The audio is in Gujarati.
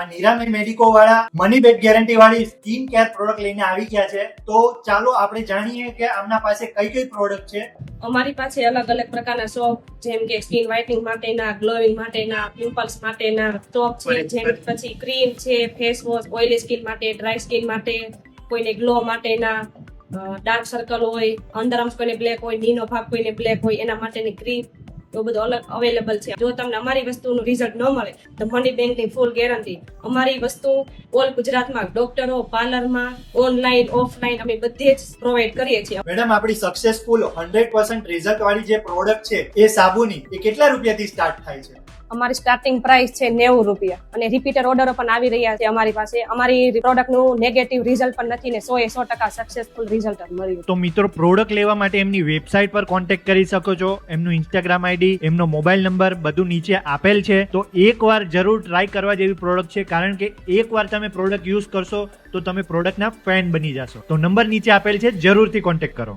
આ નિરામય મેડિકો વાળા મની બેક ગેરંટી વાળી સ્કિન કેર પ્રોડક્ટ લઈને આવી ગયા છે. તો ચાલો આપણે જાણીએ કે આમના પાસે કઈ કઈ પ્રોડક્ટ છે. અમારી પાસે અલગ અલગ પ્રકારના સોપ જેમ કે સ્કિન વ્હાઇટનિંગ માટેના, ગ્લોઈંગ માટેના, પિમ્પલ્સ માટેના સોપ છે, જેમ પછી ક્રીમ છે, ફેસ વોશ ઓઇલી સ્કિન માટે, ડ્રાય સ્કિન માટે, કોઈને ગ્લો માટેના, ડાર્ક સર્કલ હોય, અંડરઆર્મ્સ કોઈને બ્લેક હોય, નીનો ભાગ કોઈને બ્લેક હોય એના માટેની ક્રીમ, એવું બધું અલગ અવેલેબલ છે. જો તમને અમારી વસ્તુનું રિઝલ્ટ ન મળે તો મની બેંકની ફૂલ ગેરંટી. અમારી વસ્તુ ઓલ ગુજરાતમાં ડોક્ટરો, પાર્લરમાં, ઓનલાઈન, ઓફલાઈન અમે બધે જ પ્રોવાઈડ કરીએ છીએ. મેડમ, આપણી સક્સેસફુલ 100% રિઝલ્ટ વાળી જે પ્રોડક્ટ છે એ સાબુની એ કેટલા રૂપિયાથી સ્ટાર્ટ થાય છે? અમારી સ્ટાર્ટિંગ પ્રાઇસ છે 90 રૂપિયા અને રિપીટર ઓર્ડરો પણ આવી રહ્યા છે અમારી પાસે. અમારી પ્રોડક્ટનું નેગેટિવ રિઝલ્ટ પણ નથી ને 100% સક્સેસફુલ રિઝલ્ટ મળ્યું. તો મિત્રો, પ્રોડક્ટ લેવા માટે એમની વેબસાઇટ પર કોન્ટેક્ટ કરી શકો છો. એમનું ઇન્સ્ટાગ્રામ આઈડી, એમનો મોબાઈલ નંબર બધું નીચે આપેલ છે. તો એકવાર જરૂર ટ્રાય કરવા જેવી પ્રોડક્ટ છે, કારણ કે એકવાર તમે પ્રોડક્ટ યુઝ કરશો તો તમે પ્રોડક્ટના ફેન બની જશો. તો નંબર નીચે આપેલ છે, જરૂરથી કોન્ટેક્ટ કરો.